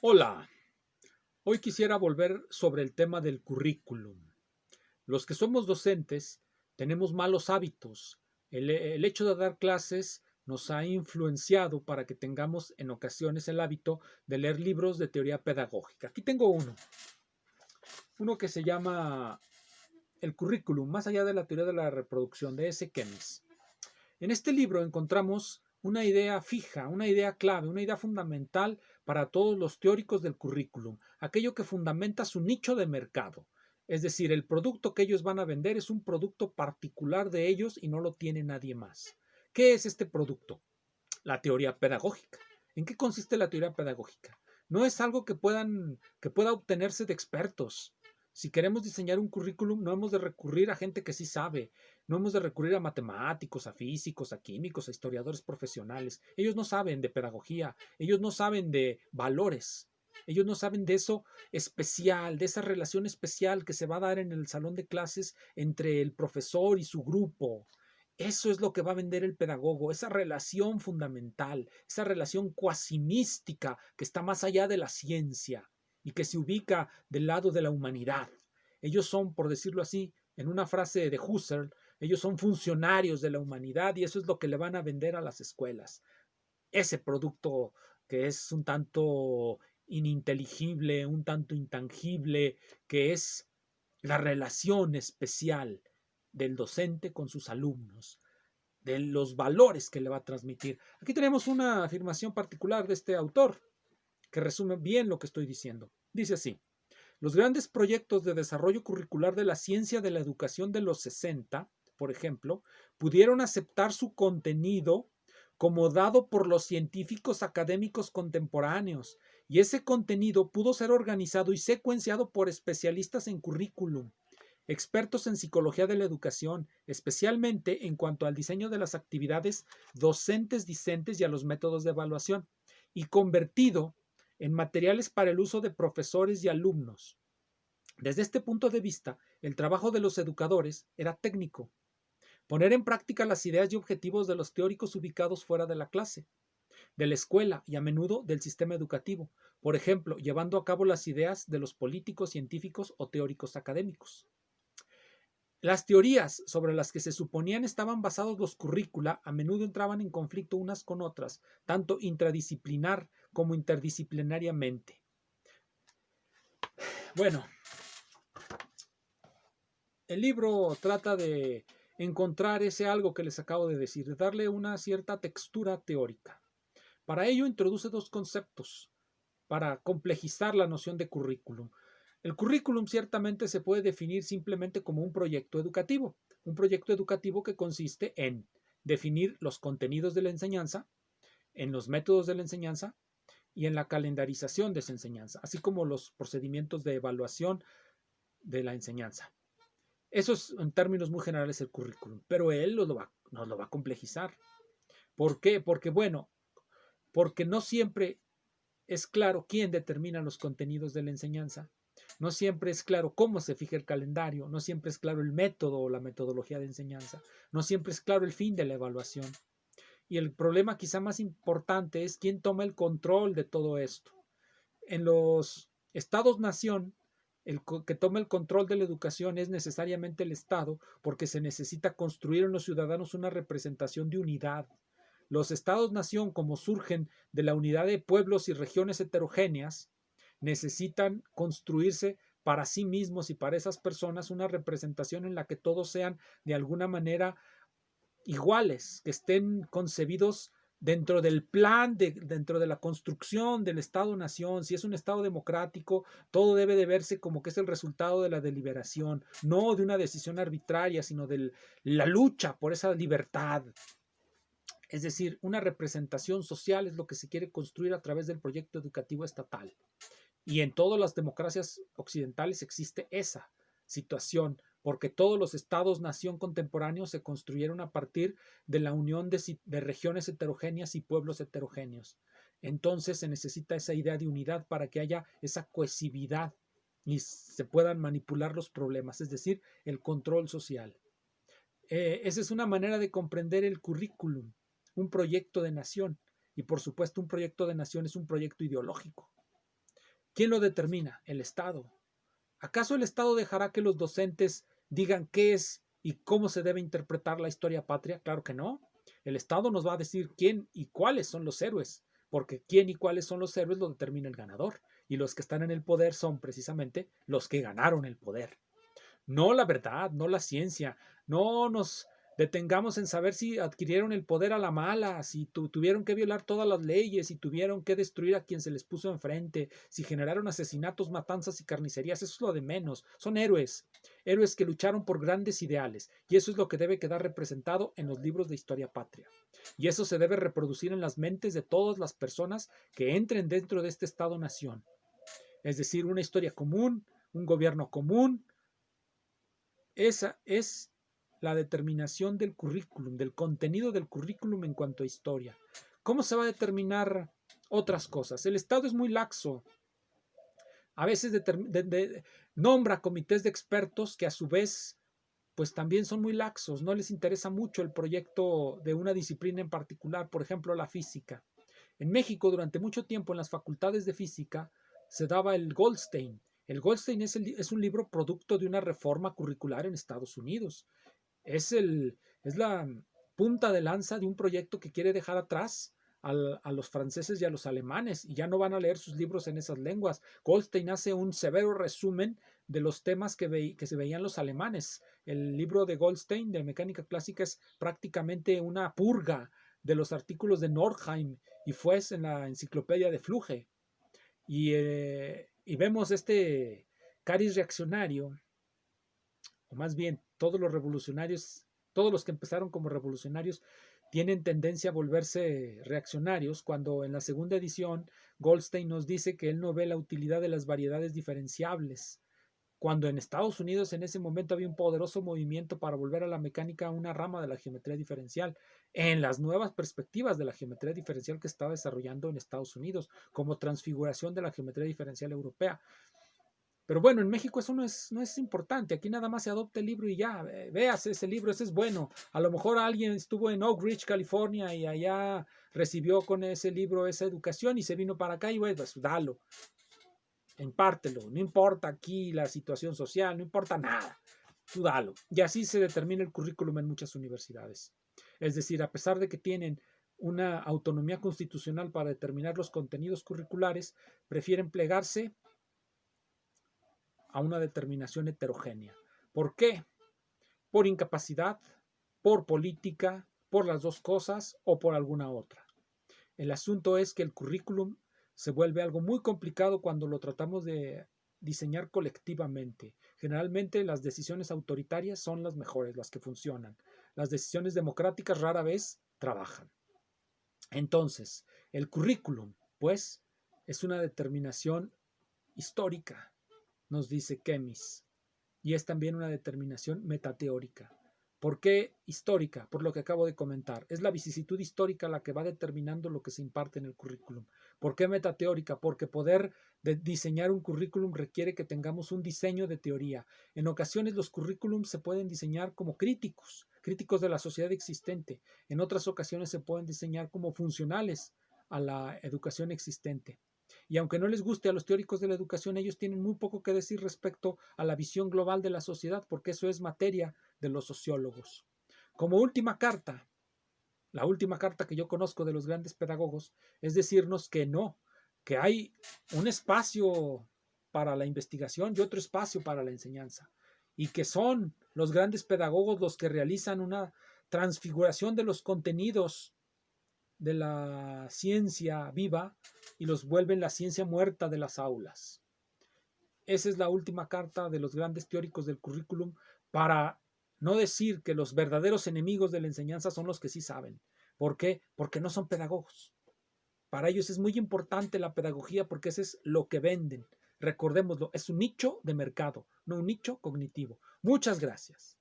Hola, hoy quisiera volver sobre el tema del currículum. Los que somos docentes tenemos malos hábitos. El hecho de dar clases nos ha influenciado para que tengamos en ocasiones el hábito de leer libros de teoría pedagógica. Aquí tengo uno que se llama El currículum, más allá de la teoría de la reproducción, de S. Keynes. En este libro encontramos una idea fija, una idea clave, una idea fundamental para todos los teóricos del currículum, aquello que fundamenta su nicho de mercado. Es decir, el producto que ellos van a vender es un producto particular de ellos y no lo tiene nadie más. ¿Qué es este producto? La teoría pedagógica. ¿En qué consiste la teoría pedagógica? No es algo que pueda obtenerse de expertos. Si queremos diseñar un currículum, no hemos de recurrir a gente que sí sabe, no hemos de recurrir a matemáticos, a físicos, a químicos, a historiadores profesionales. Ellos no saben de pedagogía, ellos no saben de valores, ellos no saben de eso especial, de esa relación especial que se va a dar en el salón de clases entre el profesor y su grupo. Eso es lo que va a vender el pedagogo, esa relación fundamental, esa relación cuasimística que está más allá de la ciencia y que se ubica del lado de la humanidad. Ellos son, por decirlo así, en una frase de Husserl, ellos son funcionarios de la humanidad y eso es lo que le van a vender a las escuelas. Ese producto que es un tanto ininteligible, un tanto intangible, que es la relación especial del docente con sus alumnos, de los valores que le va a transmitir. Aquí tenemos una afirmación particular de este autor que resume bien lo que estoy diciendo. Dice así: los grandes proyectos de desarrollo curricular de la ciencia de la educación de los 60, por ejemplo, pudieron aceptar su contenido como dado por los científicos académicos contemporáneos, y ese contenido pudo ser organizado y secuenciado por especialistas en currículum, expertos en psicología de la educación, especialmente en cuanto al diseño de las actividades docentes discentes y a los métodos de evaluación, y convertido en materiales para el uso de profesores y alumnos. Desde este punto de vista, el trabajo de los educadores era técnico: poner en práctica las ideas y objetivos de los teóricos ubicados fuera de la clase, de la escuela y a menudo del sistema educativo, por ejemplo, llevando a cabo las ideas de los políticos, científicos o teóricos académicos. Las teorías sobre las que se suponían estaban basados los currícula a menudo entraban en conflicto unas con otras, tanto intradisciplinar como interdisciplinariamente. Bueno, el libro trata de encontrar ese algo que les acabo de decir, de darle una cierta textura teórica. Para ello introduce dos conceptos para complejizar la noción de currículum. El currículum ciertamente se puede definir simplemente como un proyecto educativo que consiste en definir los contenidos de la enseñanza, en los métodos de la enseñanza y en la calendarización de esa enseñanza, así como los procedimientos de evaluación de la enseñanza. Eso es en términos muy generales el currículum, pero él nos lo va a complejizar. ¿Por qué? Porque no siempre es claro quién determina los contenidos de la enseñanza. No siempre es claro cómo se fija el calendario, no siempre es claro el método o la metodología de enseñanza, no siempre es claro el fin de la evaluación. Y el problema quizá más importante es quién toma el control de todo esto. En los estados-nación, el que toma el control de la educación es necesariamente el Estado, porque se necesita construir en los ciudadanos una representación de unidad. Los estados-nación, como surgen de la unidad de pueblos y regiones heterogéneas, necesitan construirse para sí mismos y para esas personas una representación en la que todos sean de alguna manera iguales, que estén concebidos dentro del plan, dentro de la construcción del Estado-Nación. Si es un Estado democrático, todo debe de verse como que es el resultado de la deliberación, no de una decisión arbitraria, sino de la lucha por esa libertad. Es decir, una representación social es lo que se quiere construir a través del proyecto educativo estatal. Y en todas las democracias occidentales existe esa situación, porque todos los estados-nación contemporáneos se construyeron a partir de la unión de regiones heterogéneas y pueblos heterogéneos. Entonces se necesita esa idea de unidad para que haya esa cohesividad y se puedan manipular los problemas, es decir, el control social. Esa es una manera de comprender el currículum, un proyecto de nación. Y por supuesto un proyecto de nación es un proyecto ideológico. ¿Quién lo determina? El Estado. ¿Acaso el Estado dejará que los docentes digan qué es y cómo se debe interpretar la historia patria? Claro que no. El Estado nos va a decir quién y cuáles son los héroes, porque quién y cuáles son los héroes lo determina el ganador, y los que están en el poder son precisamente los que ganaron el poder. No la verdad, no la ciencia, no nos detengamos en saber si adquirieron el poder a la mala, si tuvieron que violar todas las leyes, si tuvieron que destruir a quien se les puso enfrente, si generaron asesinatos, matanzas y carnicerías, eso es lo de menos. Son héroes, héroes que lucharon por grandes ideales, y eso es lo que debe quedar representado en los libros de historia patria. Y eso se debe reproducir en las mentes de todas las personas que entren dentro de este Estado-nación. Es decir, una historia común, un gobierno común. Esa es la determinación del currículum, del contenido del currículum en cuanto a historia. ¿Cómo se va a determinar otras cosas? El Estado es muy laxo. A veces nombra comités de expertos que a su vez pues también son muy laxos, no les interesa mucho el proyecto de una disciplina en particular, por ejemplo la física. En México durante mucho tiempo en las facultades de física se daba el Goldstein. El Goldstein es un libro producto de una reforma curricular en Estados Unidos. Es la punta de lanza de un proyecto que quiere dejar atrás a los franceses y a los alemanes, y ya no van a leer sus libros en esas lenguas. Goldstein hace un severo resumen de los temas que se veían los alemanes. El libro de Goldstein de mecánica clásica es prácticamente una purga de los artículos de Nordheim y Fues en la enciclopedia de Fluge. Y vemos este cariz reaccionario, o más bien todos los revolucionarios, todos los que empezaron como revolucionarios, tienen tendencia a volverse reaccionarios, cuando en la segunda edición Goldstein nos dice que él no ve la utilidad de las variedades diferenciables, cuando en Estados Unidos en ese momento había un poderoso movimiento para volver a la mecánica una rama de la geometría diferencial, en las nuevas perspectivas de la geometría diferencial que estaba desarrollando en Estados Unidos, como transfiguración de la geometría diferencial europea. Pero bueno, en México eso no es importante. Aquí nada más se adopta el libro y ya, veas ese libro, ese es bueno. A lo mejor alguien estuvo en Oak Ridge, California, y allá recibió con ese libro esa educación y se vino para acá y bueno, pues dalo, impártelo. No importa aquí la situación social, no importa nada. Tú dalo. Y así se determina el currículum en muchas universidades. Es decir, a pesar de que tienen una autonomía constitucional para determinar los contenidos curriculares, prefieren plegarse a una determinación heterogénea. ¿Por qué? Por incapacidad, por política, por las dos cosas o por alguna otra. El asunto es que el currículum se vuelve algo muy complicado cuando lo tratamos de diseñar colectivamente. Generalmente las decisiones autoritarias son las mejores, las que funcionan. Las decisiones democráticas rara vez trabajan. Entonces, el currículum, pues, es una determinación histórica, nos dice Kemis, y es también una determinación metateórica. ¿Por qué histórica? Por lo que acabo de comentar. Es la vicisitud histórica la que va determinando lo que se imparte en el currículum. ¿Por qué metateórica? Porque poder diseñar un currículum requiere que tengamos un diseño de teoría. En ocasiones los currículums se pueden diseñar como críticos, críticos de la sociedad existente. En otras ocasiones se pueden diseñar como funcionales a la educación existente. Y aunque no les guste a los teóricos de la educación, ellos tienen muy poco que decir respecto a la visión global de la sociedad, porque eso es materia de los sociólogos. Como última carta, la última carta que yo conozco de los grandes pedagogos es decirnos que no, que hay un espacio para la investigación y otro espacio para la enseñanza, y que son los grandes pedagogos los que realizan una transfiguración de los contenidos de la ciencia viva y los vuelven la ciencia muerta de las aulas. Esa es la última carta de los grandes teóricos del currículum, para no decir que los verdaderos enemigos de la enseñanza son los que sí saben. ¿Por qué? Porque no son pedagogos. Para ellos es muy importante la pedagogía porque eso es lo que venden. Recordémoslo, es un nicho de mercado, no un nicho cognitivo. Muchas gracias.